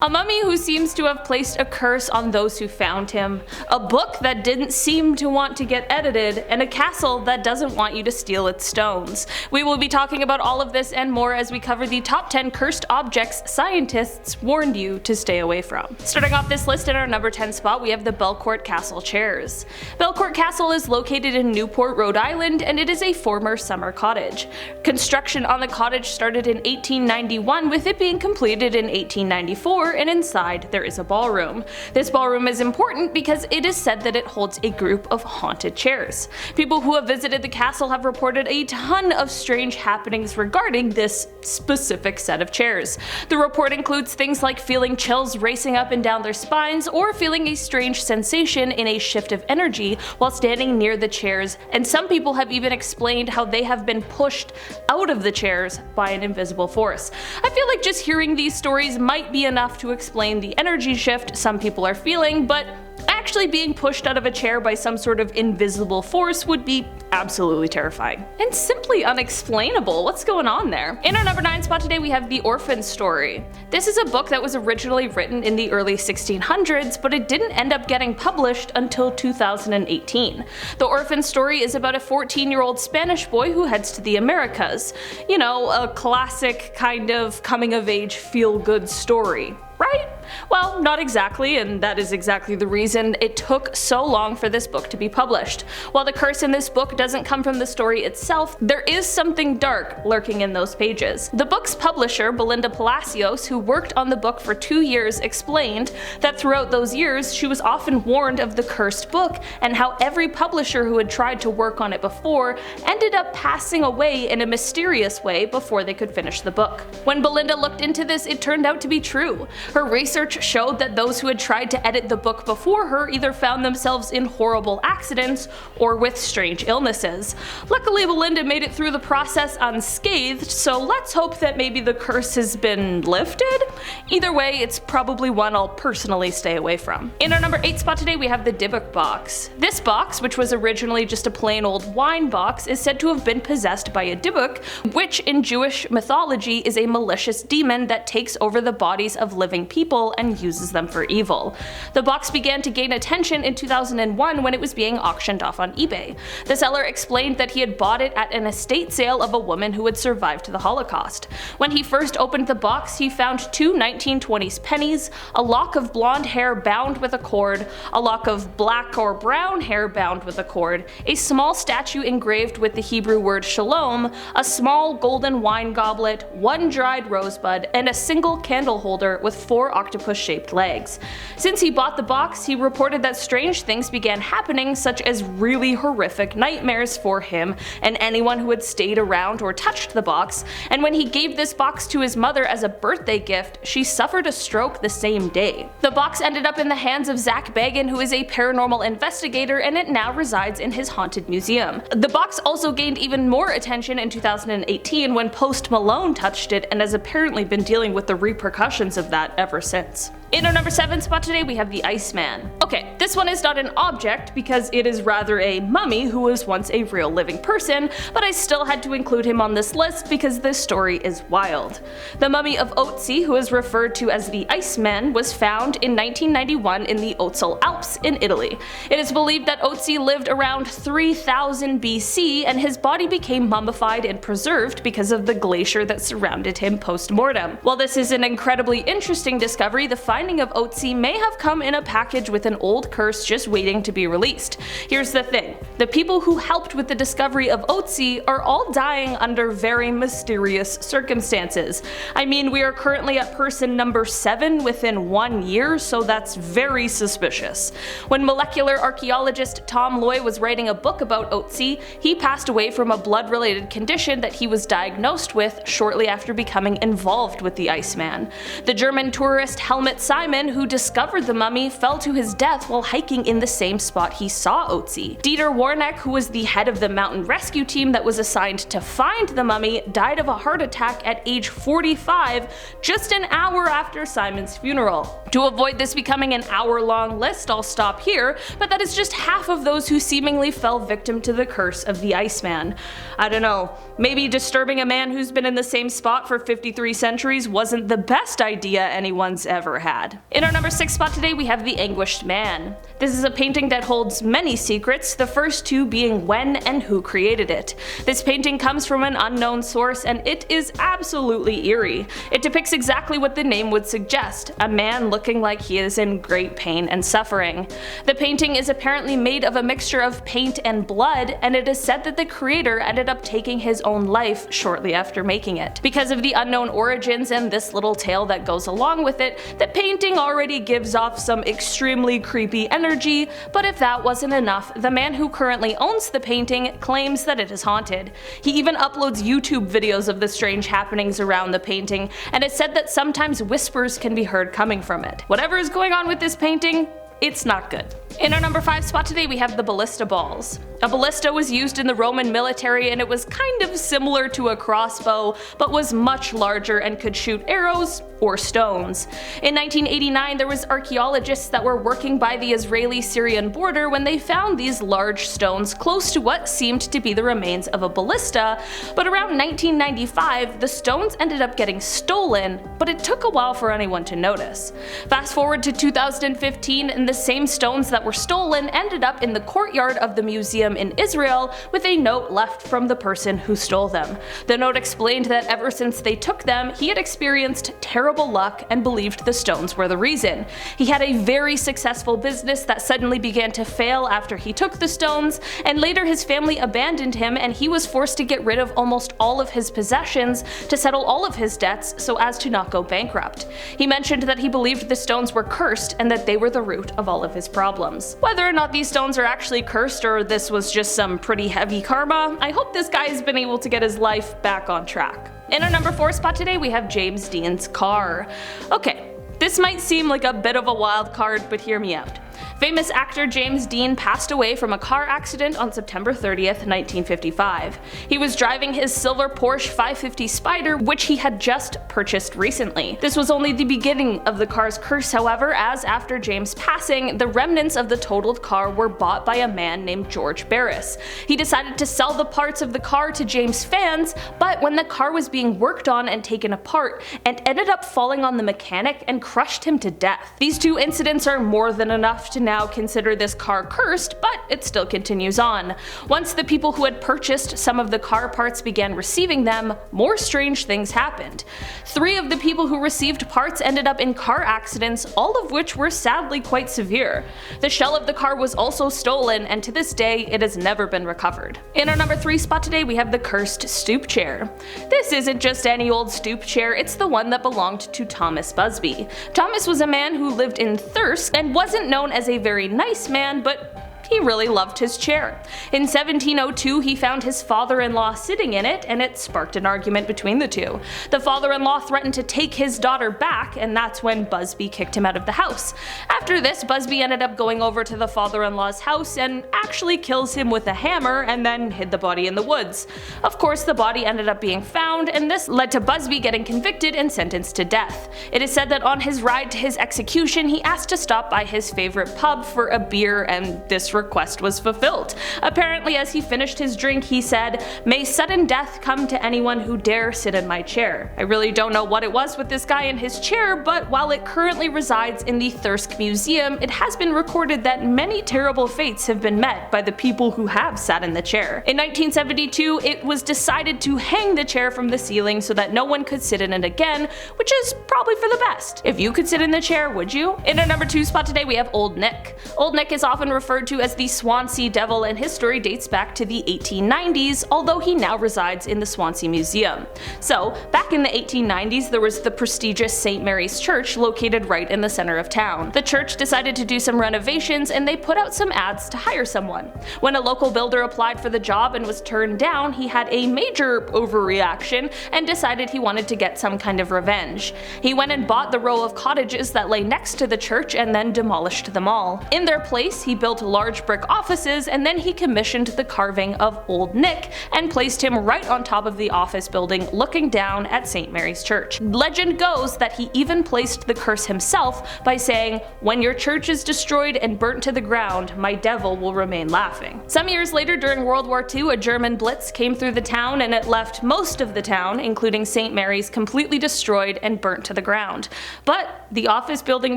A mummy who seems to have placed a curse on those who found him, a book that didn't seem to want to get edited, and a castle that doesn't want you to steal its stones. We will be talking about all of this and more as we cover the top 10 cursed objects scientists warned you to stay away from. Starting off this list in our number 10 spot, we have the Belcourt Castle chairs. Belcourt Castle is located in Newport, Rhode Island, and it is a former summer cottage. Construction on the cottage started in 1891, with it being completed in 1894, and inside there is a ballroom. This ballroom is important because it is said that it holds a group of haunted chairs. People who have visited the castle have reported a ton of strange happenings regarding this specific set of chairs. The report includes things like feeling chills racing up and down their spines, or feeling a strange sensation in a shift of energy while standing near the chairs, and some people have even explained how they have been pushed out of the chairs by an invisible force. I feel like just hearing these stories might be enough to explain the energy shift some people are feeling, but actually being pushed out of a chair by some sort of invisible force would be absolutely terrifying. And simply unexplainable. What's going on there? In our number 9 spot today, we have the Orphan story. This is a book that was originally written in the early 1600s, but it didn't end up getting published until 2018. The Orphan story is about a 14-year-old Spanish boy who heads to the Americas. You know, a classic kind of coming-of-age feel-good story, right? Well, not exactly, and that is exactly the reason it took so long for this book to be published. While the curse in this book doesn't come from the story itself, there is something dark lurking in those pages. The book's publisher, Belinda Palacios, who worked on the book for 2 years, explained that throughout those years she was often warned of the cursed book, and how every publisher who had tried to work on it before ended up passing away in a mysterious way before they could finish the book. When Belinda looked into this, it turned out to be true. Her research showed that those who had tried to edit the book before her either found themselves in horrible accidents or with strange illnesses. Luckily, Belinda made it through the process unscathed, so let's hope that maybe the curse has been lifted. Either way, it's probably one I'll personally stay away from. In our number 8 spot today, we have the Dybbuk Box. This box, which was originally just a plain old wine box, is said to have been possessed by a Dybbuk, which in Jewish mythology is a malicious demon that takes over the bodies of living people and uses them for evil. The box began to gain attention in 2001 when it was being auctioned off on eBay. The seller explained that he had bought it at an estate sale of a woman who had survived the Holocaust. When he first opened the box, he found 2 1920s pennies, a lock of blonde hair bound with a cord, a lock of black or brown hair bound with a cord, a small statue engraved with the Hebrew word shalom, a small golden wine goblet, 1 dried rosebud, and a single candle holder with 4 octopus-shaped legs. Since he bought the box, he reported that strange things began happening, such as really horrific nightmares for him and anyone who had stayed around or touched the box, and when he gave this box to his mother as a birthday gift, she suffered a stroke the same day. The box ended up in the hands of Zach Bagan, who is a paranormal investigator, and it now resides in his haunted museum. The box also gained even more attention in 2018 when Post Malone touched it and has apparently been dealing with the repercussions of that ever since. In our number 7 spot today, we have the Iceman. Okay, this one is not an object because it is rather a mummy who was once a real living person, but I still had to include him on this list because this story is wild. The mummy of Otzi, who is referred to as the Iceman, was found in 1991 in the Otsal Alps in Italy. It is believed that Otzi lived around 3000 BC, and his body became mummified and preserved because of the glacier that surrounded him post-mortem. While this is an incredibly interesting discovery, the finding of Otzi may have come in a package with an old curse just waiting to be released. Here's the thing, the people who helped with the discovery of Otzi are all dying under very mysterious circumstances. I mean, we are currently at person number 7 within 1 year, so that's very suspicious. When molecular archaeologist Tom Loy was writing a book about Otzi, he passed away from a blood-related condition that he was diagnosed with shortly after becoming involved with the Iceman. The German tourist Helmut Simon, who discovered the mummy, fell to his death while hiking in the same spot he saw Otzi. Dieter Warneck, who was the head of the mountain rescue team that was assigned to find the mummy, died of a heart attack at age 45, just an hour after Simon's funeral. To avoid this becoming an hour-long list, I'll stop here, but that is just half of those who seemingly fell victim to the curse of the Iceman. I don't know, maybe disturbing a man who's been in the same spot for 53 centuries wasn't the best idea anyone's ever had. In our number 6 spot today, we have the Anguished Man. This is a painting that holds many secrets, the first two being when and who created it. This painting comes from an unknown source and it is absolutely eerie. It depicts exactly what the name would suggest, a man looking like he is in great pain and suffering. The painting is apparently made of a mixture of paint and blood, and it is said that the creator ended up taking his own life shortly after making it. Because of the unknown origins and this little tale that goes along with it, the painting already gives off some extremely creepy energy, but if that wasn't enough, the man who currently owns the painting claims that it is haunted. He even uploads YouTube videos of the strange happenings around the painting, and it's said that sometimes whispers can be heard coming from it. Whatever is going on with this painting, it's not good. In our number 5 spot today, we have the Ballista Balls. A ballista was used in the Roman military and it was kind of similar to a crossbow, but was much larger and could shoot arrows or stones. In 1989, there was archaeologists that were working by the Israeli-Syrian border when they found these large stones close to what seemed to be the remains of a ballista, but around 1995, the stones ended up getting stolen, but it took a while for anyone to notice. Fast forward to 2015, and the same stones that were stolen ended up in the courtyard of the museum in Israel with a note left from the person who stole them. The note explained that ever since they took them, he had experienced terrible luck and believed the stones were the reason. He had a very successful business that suddenly began to fail after he took the stones, and later his family abandoned him and he was forced to get rid of almost all of his possessions to settle all of his debts so as to not go bankrupt. He mentioned that he believed the stones were cursed and that they were the root of all of his problems. Whether or not these stones are actually cursed or this was just some pretty heavy karma, I hope this guy has been able to get his life back on track. In our number 4 spot today, we have James Dean's car. Okay, this might seem like a bit of a wild card, but hear me out. Famous actor James Dean passed away from a car accident on September 30th, 1955. He was driving his silver Porsche 550 Spyder, which he had just purchased recently. This was only the beginning of the car's curse, however, as after James' passing, the remnants of the totaled car were bought by a man named George Barris. He decided to sell the parts of the car to James' fans, but when the car was being worked on and taken apart, it ended up falling on the mechanic and crushed him to death. These two incidents are more than enough to now consider this car cursed, but it still continues on. Once the people who had purchased some of the car parts began receiving them, more strange things happened. 3 of the people who received parts ended up in car accidents, all of which were sadly quite severe. The shell of the car was also stolen, and to this day it has never been recovered. In our number 3 spot today, we have the cursed Stoop chair. This isn't just any old stoop chair, it's the one that belonged to Thomas Busby. Thomas was a man who lived in Thirsk and wasn't known as a very nice man, but he really loved his chair. In 1702, he found his father-in-law sitting in it, and it sparked an argument between the two. The father-in-law threatened to take his daughter back, and that's when Busby kicked him out of the house. After this, Busby ended up going over to the father-in-law's house and actually kills him with a hammer and then hid the body in the woods. Of course, the body ended up being found, and this led to Busby getting convicted and sentenced to death. It is said that on his ride to his execution, he asked to stop by his favorite pub for a beer, and this request was fulfilled. Apparently, as he finished his drink, he said, "May sudden death come to anyone who dare sit in my chair." I really don't know what it was with this guy in his chair, but while it currently resides in the Thirsk Museum, it has been recorded that many terrible fates have been met by the people who have sat in the chair. In 1972, it was decided to hang the chair from the ceiling so that no one could sit in it again, which is probably for the best. If you could sit in the chair, would you? In our number 2 spot today, we have Old Nick. Old Nick is often referred to as as the Swansea Devil, and his story dates back to the 1890s, although he now resides in the Swansea Museum. So, back in the 1890s, there was the prestigious St. Mary's Church located right in the center of town. The church decided to do some renovations, and they put out some ads to hire someone. When a local builder applied for the job and was turned down, he had a major overreaction and decided he wanted to get some kind of revenge. He went and bought the row of cottages that lay next to the church and then demolished them all. In their place, he built large brick offices, and then he commissioned the carving of Old Nick and placed him right on top of the office building looking down at St. Mary's Church. Legend goes that he even placed the curse himself by saying, "When your church is destroyed and burnt to the ground, my devil will remain laughing." Some years later, during World War II, a German blitz came through the town and it left most of the town, including St. Mary's, completely destroyed and burnt to the ground. But the office building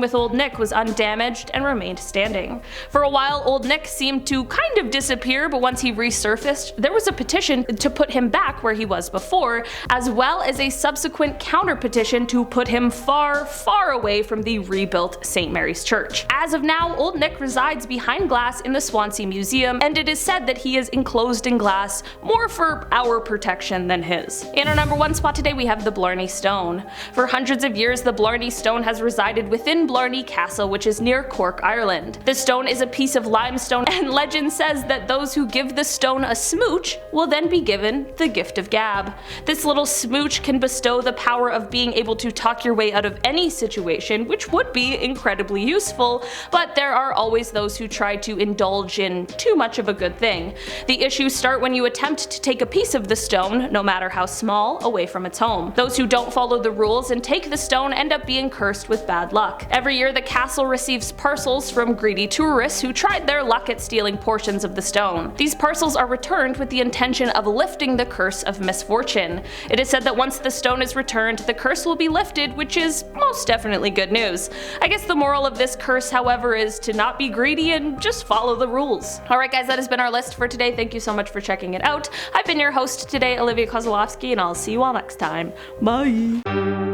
with Old Nick was undamaged and remained standing. For a while, Old Nick seemed to kind of disappear, but once he resurfaced, there was a petition to put him back where he was before, as well as a subsequent counter petition to put him far, far away from the rebuilt St. Mary's Church. As of now, Old Nick resides behind glass in the Swansea Museum, and it is said that he is enclosed in glass more for our protection than his. In our number 1 spot today, we have the Blarney Stone. For hundreds of years, the Blarney Stone has resided within Blarney Castle, which is near Cork, Ireland. The stone is a piece of limestone, and legend says that those who give the stone a smooch will then be given the gift of gab. This little smooch can bestow the power of being able to talk your way out of any situation, which would be incredibly useful, but there are always those who try to indulge in too much of a good thing. The issues start when you attempt to take a piece of the stone, no matter how small, away from its home. Those who don't follow the rules and take the stone end up being cursed with bad luck. Every year, the castle receives parcels from greedy tourists who tried their luck at stealing portions of the stone. These parcels are returned with the intention of lifting the curse of misfortune. It is said that once the stone is returned, the curse will be lifted, which is most definitely good news. I guess the moral of this curse, however, is to not be greedy and just follow the rules. Alright guys, that has been our list for today. Thank you so much for checking it out. I've been your host today, Olivia Kozlowski, and I'll see you all next time. Bye!